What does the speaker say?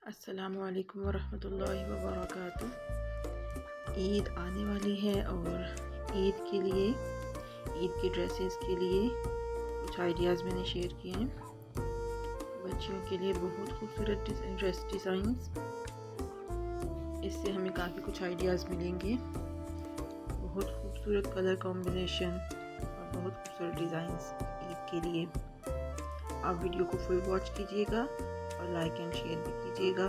अस्सलामुअलैकुम वरहमतुल्लाहि वबरकातुह। ईद आने वाली है और ईद के लिए ईद की ड्रेसेस के लिए कुछ आइडियाज़ मैंने शेयर किए हैं। बच्चियों के लिए बहुत खूबसूरत ड्रेस डिज़ाइंस, इससे हमें काफ़ी कुछ आइडियाज़ मिलेंगे। बहुत खूबसूरत कलर कॉम्बिनेशन और बहुत खूबसूरत डिज़ाइंस ईद के लिए। आप वीडियो को फुल वॉच कीजिएगा और लाइक एंड शेयर भी कीजिएगा।